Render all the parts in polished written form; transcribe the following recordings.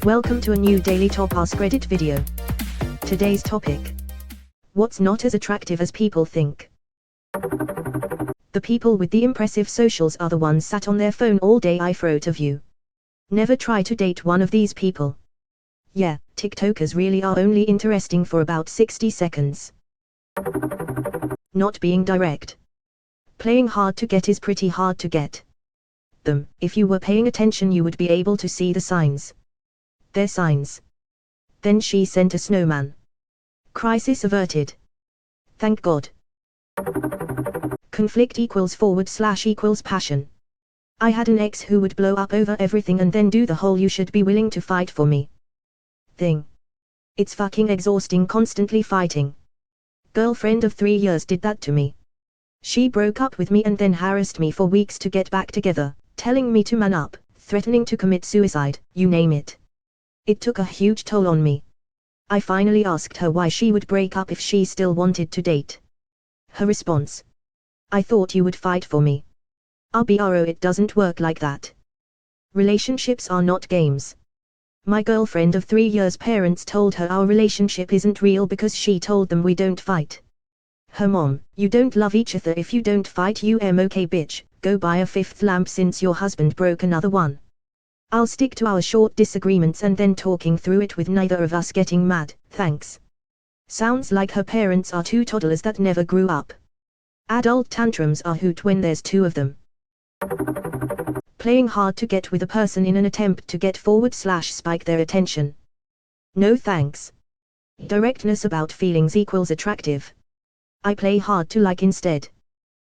Welcome to a new daily top Askreddit video. Today's topic: what's not as attractive as people think. The people with the impressive socials are the ones sat on their phone all day. I throw to view. Never try to date one of these people. Yeah, TikTokers really are only interesting for about 60 seconds. Not being direct. Playing hard to get is pretty hard to get them. If you were paying attention, you would be able to see the signs. Their signs. Then she sent a snowman. Crisis averted. Thank God. Conflict equals passion. I had an ex who would blow up over everything and then do the whole "you should be willing to fight for me" thing. It's fucking exhausting constantly fighting. Girlfriend of 3 years did that to me. She broke up with me and then harassed me for weeks to get back together, telling me to man up, threatening to commit suicide, you name it. It took a huge toll on me. I finally asked her why she would break up if she still wanted to date. Her response: I thought you would fight for me. Bro, it doesn't work like that. Relationships are not games. My girlfriend of 3 years' parents told her our relationship isn't real because she told them we don't fight. Her mom: you don't love each other if you don't fight. Okay bitch, go buy a 5th lamp since your husband broke another one. I'll stick to our short disagreements and then talking through it with neither of us getting mad, thanks. Sounds like her parents are two toddlers that never grew up. Adult tantrums are hoot when there's 2 of them. Playing hard to get with a person in an attempt to get /spike their attention. No thanks. Directness about feelings equals attractive. I play hard to like instead.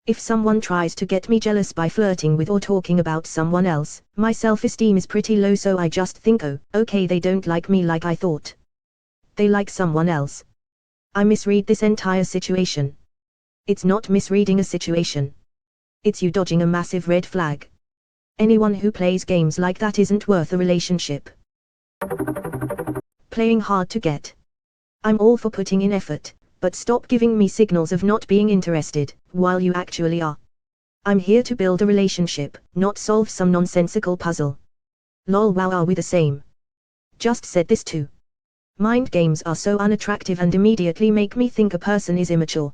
If someone tries to get me jealous by flirting with or talking about someone else, my self-esteem is pretty low, so I just think, oh, okay, they don't like me like I thought. They like someone else. I misread this entire situation. It's not misreading a situation. It's you dodging a massive red flag. Anyone who plays games like that isn't worth a relationship. Playing hard to get. I'm all for putting in effort, but stop giving me signals of not being interested, while you actually are. I'm here to build a relationship, not solve some nonsensical puzzle. Lol, wow, are we the same? Just said this too. Mind games are so unattractive and immediately make me think a person is immature.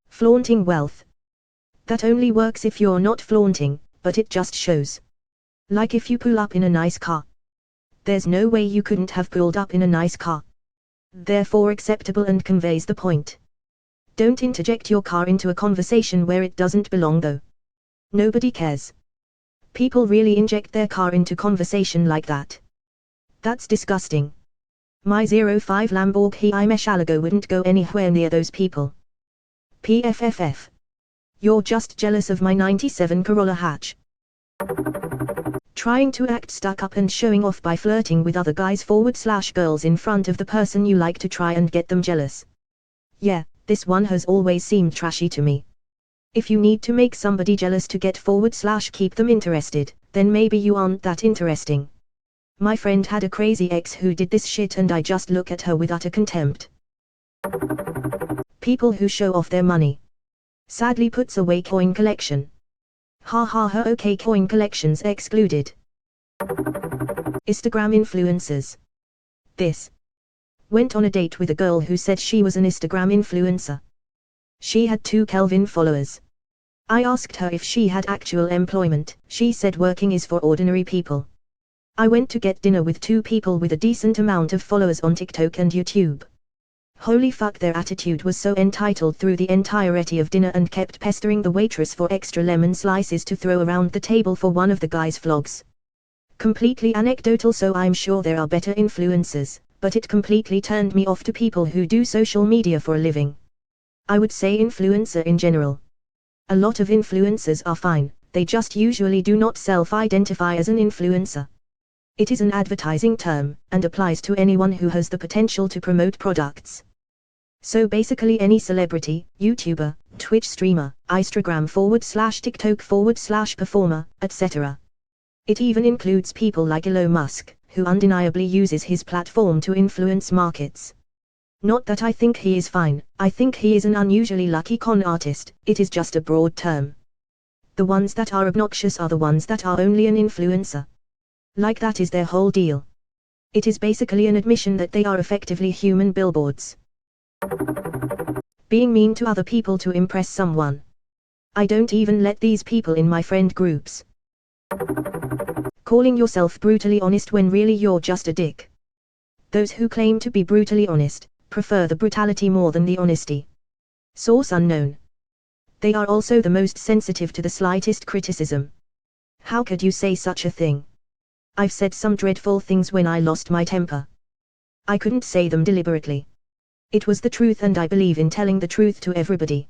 Flaunting wealth. That only works if you're not flaunting, but it just shows. Like if you pull up in a nice car. There's no way you couldn't have pulled up in a nice car. Therefore acceptable and conveys the point. Don't interject your car into a conversation where it doesn't belong though. Nobody cares. People really inject their car into conversation like that. That's disgusting. My 05 Lamborghini Murcielago wouldn't go anywhere near those people. PFFF. You're just jealous of my 97 Corolla hatch. Trying to act stuck up and showing off by flirting with other guys / girls in front of the person you like to try and get them jealous. Yeah, this one has always seemed trashy to me. If you need to make somebody jealous to get / keep them interested, then maybe you aren't that interesting. My friend had a crazy ex who did this shit and I just look at her with utter contempt. People who show off their money. Sadly puts away coin collection. Ha ha ha, okay, coin collections excluded. Instagram influencers. This. Went on a date with a girl who said she was an Instagram influencer. She had 2 Kelvin followers. I asked her if she had actual employment. She said working is for ordinary people. I went to get dinner with 2 people with a decent amount of followers on TikTok and YouTube. Holy fuck, their attitude was so entitled through the entirety of dinner and kept pestering the waitress for extra lemon slices to throw around the table for one of the guys' vlogs. Completely anecdotal, so I'm sure there are better influencers, but it completely turned me off to people who do social media for a living. I would say influencer in general. A lot of influencers are fine, they just usually do not self-identify as an influencer. It is an advertising term, and applies to anyone who has the potential to promote products. So basically any celebrity, YouTuber, Twitch streamer, Instagram /TikTok /performer, etc. It even includes people like Elon Musk, who undeniably uses his platform to influence markets. Not that I think he is fine, I think he is an unusually lucky con artist, it is just a broad term. The ones that are obnoxious are the ones that are only an influencer. Like that is their whole deal. It is basically an admission that they are effectively human billboards. Being mean to other people to impress someone. I don't even let these people in my friend groups. Calling yourself brutally honest when really you're just a dick. Those who claim to be brutally honest, prefer the brutality more than the honesty. Source unknown. They are also the most sensitive to the slightest criticism. How could you say such a thing? I've said some dreadful things when I lost my temper. I couldn't say them deliberately. It was the truth and I believe in telling the truth to everybody.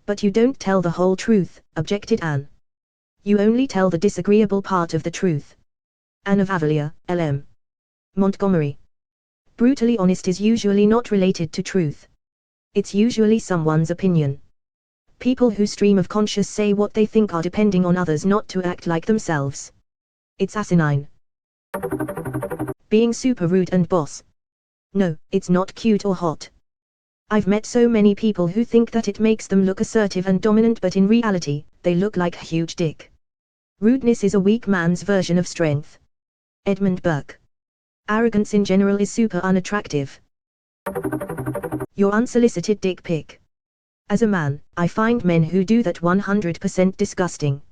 But you don't tell the whole truth, objected Anne. You only tell the disagreeable part of the truth. Anne of Avalier, L.M. Montgomery. Brutally honest is usually not related to truth. It's usually someone's opinion. People who stream of conscious say what they think are depending on others not to act like themselves. It's asinine. Being super rude and boss. No, it's not cute or hot. I've met so many people who think that it makes them look assertive and dominant, but in reality, they look like a huge dick. Rudeness is a weak man's version of strength. Edmund Burke. Arrogance in general is super unattractive. Your unsolicited dick pic. As a man, I find men who do that 100% disgusting.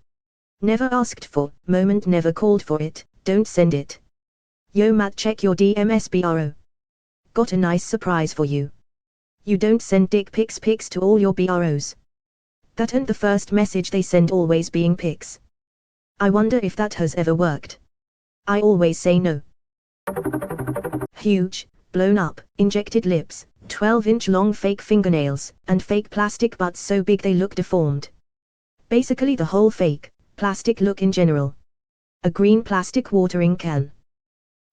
Never asked for, moment never called for it, don't send it. Yo Matt, check your DMs bro. Got a nice surprise for you. You don't send dick pics to all your bros. That and the first message they send always being pics. I wonder if that has ever worked. I always say no. Huge, blown up, injected lips, 12-inch long fake fingernails, and fake plastic butts so big they look deformed. Basically the whole fake, plastic look in general. A green plastic watering can.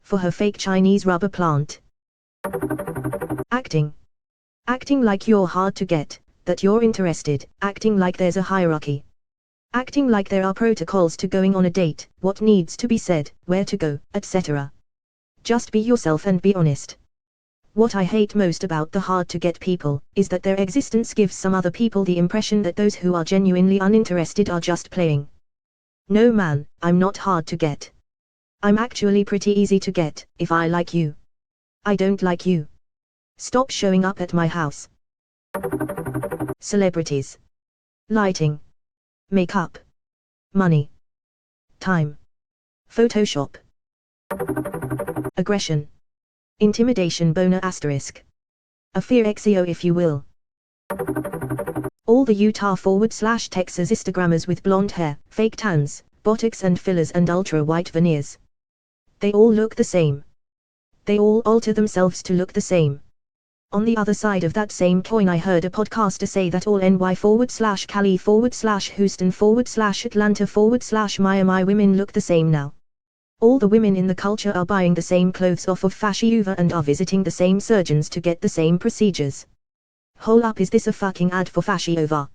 For her fake Chinese rubber plant. Acting. Acting like you're hard to get, that you're interested, acting like there's a hierarchy. Acting like there are protocols to going on a date, what needs to be said, where to go, etc. Just be yourself and be honest. What I hate most about the hard-to-get people, is that their existence gives some other people the impression that those who are genuinely uninterested are just playing. No man, I'm not hard to get. I'm actually pretty easy to get, if I like you. I don't like you. Stop showing up at my house. Celebrities. Lighting. Makeup. Money. Time. Photoshop. Aggression. Intimidation boner asterisk. A fear exio if you will. All the Utah/Texas Instagrammers with blonde hair, fake tans, botox and fillers and ultra-white veneers. They all look the same. They all alter themselves to look the same. On the other side of that same coin, I heard a podcaster say that all NY/Cali/Houston/Atlanta/Miami women look the same now. All the women in the culture are buying the same clothes off of Fashiuva and are visiting the same surgeons to get the same procedures. Hold up, is this a fucking ad for Fashiuva?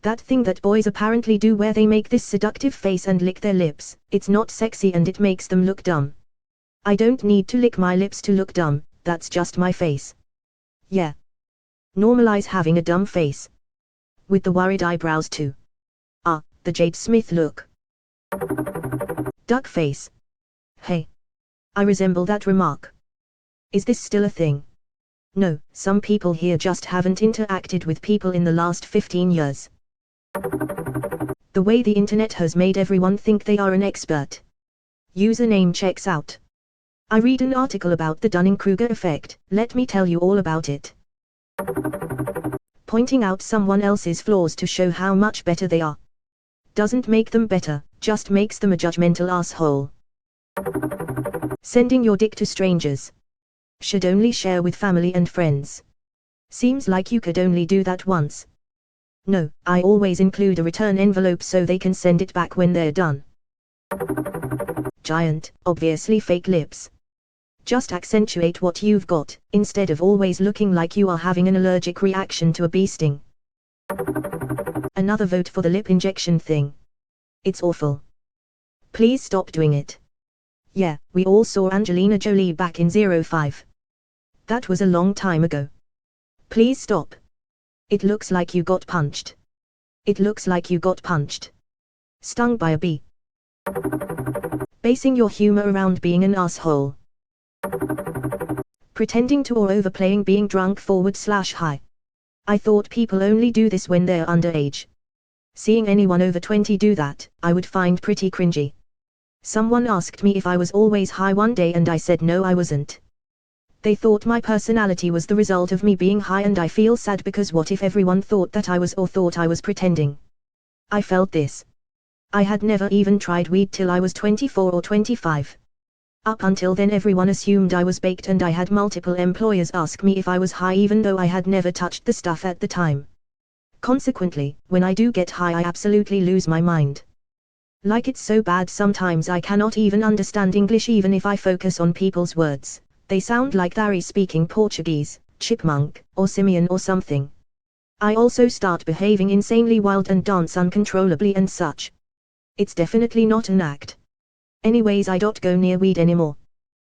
That thing that boys apparently do where they make this seductive face and lick their lips, it's not sexy and it makes them look dumb. I don't need to lick my lips to look dumb, that's just my face. Yeah. Normalize having a dumb face. With the worried eyebrows too. Ah, the Jade Smith look. Duck face. Hey. I resemble that remark. Is this still a thing? No, some people here just haven't interacted with people in the last 15 years. The way the internet has made everyone think they are an expert. Username checks out. I read an article about the Dunning-Kruger effect, let me tell you all about it. Pointing out someone else's flaws to show how much better they are. Doesn't make them better, just makes them a judgmental asshole. Sending your dick to strangers. Should only share with family and friends. Seems like you could only do that once. No, I always include a return envelope so they can send it back when they're done. Giant, obviously fake lips. Just accentuate what you've got, instead of always looking like you are having an allergic reaction to a bee sting. Another vote for the lip injection thing. It's awful. Please stop doing it. Yeah, we all saw Angelina Jolie back in 05. That was a long time ago. Please stop. It looks like you got punched. It looks like you got punched. Stung by a bee. Basing your humor around being an asshole. Pretending to or overplaying being drunk /high. I thought people only do this when they're underage. Seeing anyone over 20 do that, I would find pretty cringy. Someone asked me if I was always high one day and I said no, I wasn't. They thought my personality was the result of me being high, and I feel sad because what if everyone thought that I was, or thought I was pretending? I felt this. I had never even tried weed till I was 24 or 25. Up until then everyone assumed I was baked, and I had multiple employers ask me if I was high even though I had never touched the stuff at the time. Consequently, when I do get high I absolutely lose my mind. Like it's so bad sometimes I cannot even understand English even if I focus on people's words. They sound like they're speaking Portuguese, chipmunk, or simian or something. I also start behaving insanely wild and dance uncontrollably and such. It's definitely not an act. Anyways, I don't go near weed anymore.